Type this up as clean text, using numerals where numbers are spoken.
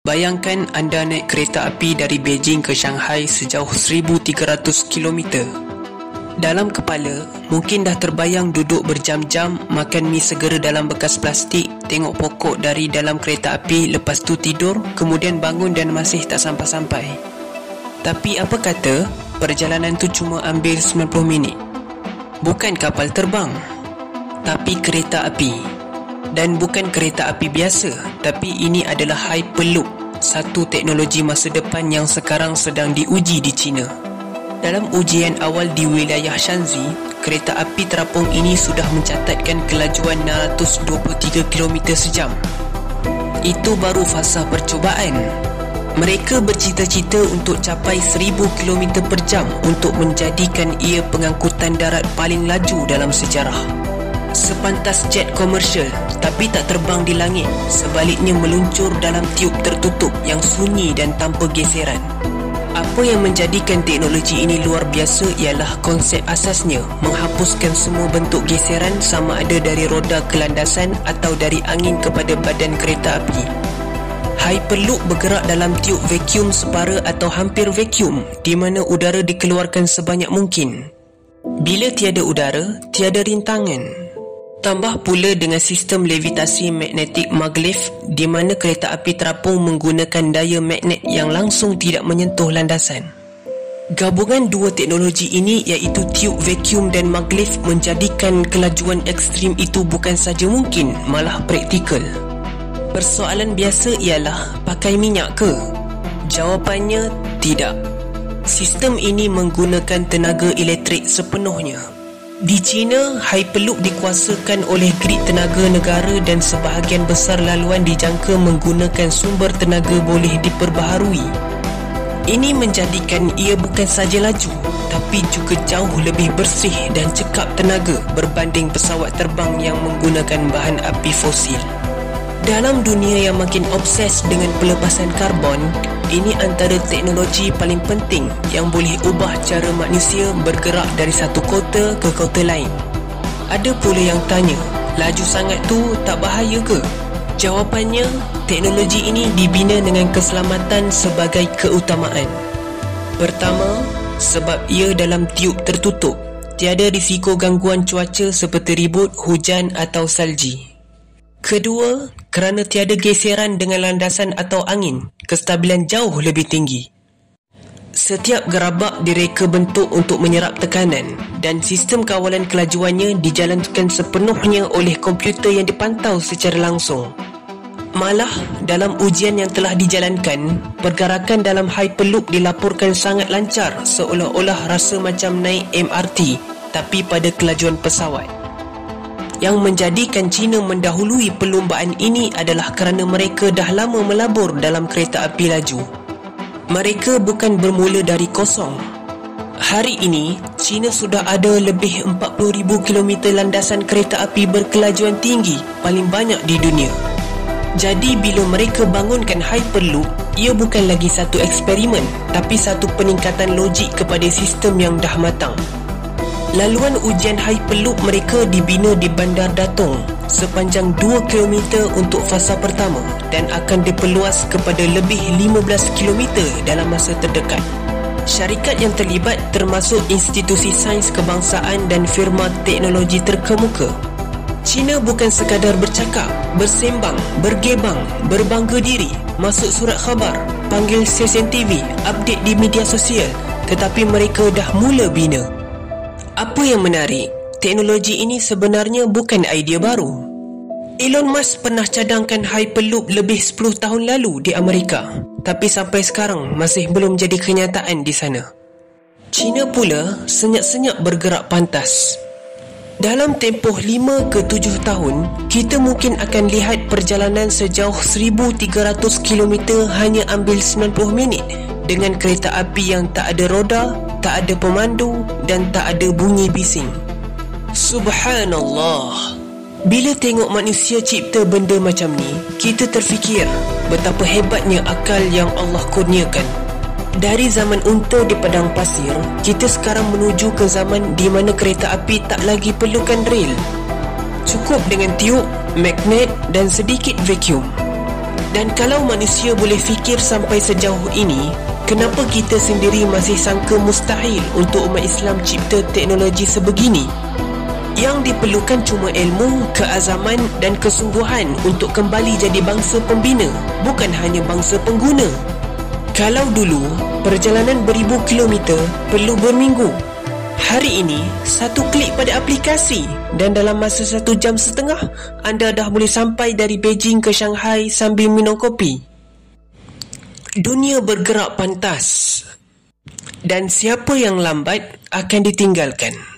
Bayangkan anda naik kereta api dari Beijing ke Shanghai sejauh 1,300 km. Dalam kepala, mungkin dah terbayang duduk berjam-jam, makan mi segera dalam bekas plastik, tengok pokok dari dalam kereta api, lepas tu tidur, kemudian bangun dan masih tak sampai-sampai. Tapi apa kata, perjalanan tu cuma ambil 90 minit. Bukan kapal terbang, tapi kereta api. Dan bukan kereta api biasa, tapi ini adalah Hyperloop, satu teknologi masa depan yang sekarang sedang diuji di China. Dalam ujian awal di wilayah Shanxi, kereta api terapung ini sudah mencatatkan kelajuan 623 km sejam. Itu baru fasa percubaan. Mereka bercita-cita untuk capai 1,000 km per jam untuk menjadikan ia pengangkutan darat paling laju dalam sejarah. Sepantas jet komersial, tapi tak terbang di langit, sebaliknya meluncur dalam tiub tertutup yang sunyi dan tanpa geseran. Apa yang menjadikan teknologi ini luar biasa ialah konsep asasnya menghapuskan semua bentuk geseran, sama ada dari roda ke landasan atau dari angin kepada badan kereta api. Hyperloop bergerak dalam tiub vacuum separa atau hampir vacuum, di mana udara dikeluarkan sebanyak mungkin. Bila tiada udara, tiada rintangan. Tambah pula dengan sistem levitasi magnetik maglev, di mana kereta api terapung menggunakan daya magnet yang langsung tidak menyentuh landasan. Gabungan dua teknologi ini iaitu tiub vacuum dan maglev menjadikan kelajuan ekstrim itu bukan saja mungkin, malah praktikal. Persoalan biasa ialah, pakai minyak ke? Jawapannya tidak. Sistem ini menggunakan tenaga elektrik sepenuhnya. Di China, Hyperloop dikuasakan oleh grid tenaga negara dan sebahagian besar laluan dijangka menggunakan sumber tenaga boleh diperbaharui. Ini menjadikan ia bukan saja laju, tapi juga jauh lebih bersih dan cekap tenaga berbanding pesawat terbang yang menggunakan bahan api fosil. Dalam dunia yang makin obses dengan pelepasan karbon, ini antara teknologi paling penting yang boleh ubah cara manusia bergerak dari satu kota ke kota lain. Ada pula yang tanya, laju sangat tu tak bahaya ke? Jawapannya, teknologi ini dibina dengan keselamatan sebagai keutamaan. Pertama, sebab ia dalam tiub tertutup, tiada risiko gangguan cuaca seperti ribut, hujan atau salji. Kedua, kerana tiada geseran dengan landasan atau angin, kestabilan jauh lebih tinggi. Setiap gerabak direka bentuk untuk menyerap tekanan, dan sistem kawalan kelajuannya dijalankan sepenuhnya oleh komputer yang dipantau secara langsung. Malah, dalam ujian yang telah dijalankan, pergerakan dalam Hyperloop dilaporkan sangat lancar, seolah-olah rasa macam naik MRT, tapi pada kelajuan pesawat. Yang menjadikan China mendahului perlumbaan ini adalah kerana mereka dah lama melabur dalam kereta api laju. Mereka bukan bermula dari kosong. Hari ini, China sudah ada lebih 40,000 km landasan kereta api berkelajuan tinggi, paling banyak di dunia. Jadi bila mereka bangunkan Hyperloop, ia bukan lagi satu eksperimen, tapi satu peningkatan logik kepada sistem yang dah matang. Laluan ujian Hyperloop mereka dibina di Bandar Datong sepanjang 2 km untuk fasa pertama dan akan diperluas kepada lebih 15 km dalam masa terdekat. Syarikat yang terlibat termasuk institusi sains kebangsaan dan firma teknologi terkemuka. China bukan sekadar bercakap, bersembang, bergebang, berbangga diri, masuk surat khabar, panggil stesen TV, update di media sosial, tetapi mereka dah mula bina. Apa yang menarik, teknologi ini sebenarnya bukan idea baru. Elon Musk pernah cadangkan Hyperloop lebih 10 tahun lalu di Amerika, tapi sampai sekarang masih belum jadi kenyataan di sana. China pula senyap-senyap bergerak pantas. Dalam tempoh 5 ke 7 tahun, kita mungkin akan lihat perjalanan sejauh 1,300 km hanya ambil 90 minit dengan kereta api yang tak ada roda, tak ada pemandu dan tak ada bunyi bising. Subhanallah. Bila tengok manusia cipta benda macam ni, kita terfikir betapa hebatnya akal yang Allah kurniakan. Dari zaman unta di padang pasir, kita sekarang menuju ke zaman di mana kereta api tak lagi perlukan rel. Cukup dengan tiub, magnet dan sedikit vacuum. Dan kalau manusia boleh fikir sampai sejauh ini, kenapa kita sendiri masih sangka mustahil untuk umat Islam cipta teknologi sebegini? Yang diperlukan cuma ilmu, keazaman dan kesungguhan untuk kembali jadi bangsa pembina, bukan hanya bangsa pengguna. Kalau dulu, perjalanan beribu kilometer perlu berminggu, hari ini, satu klik pada aplikasi dan dalam masa 1 jam setengah, anda dah boleh sampai dari Beijing ke Shanghai sambil minum kopi. Dunia bergerak pantas dan siapa yang lambat akan ditinggalkan.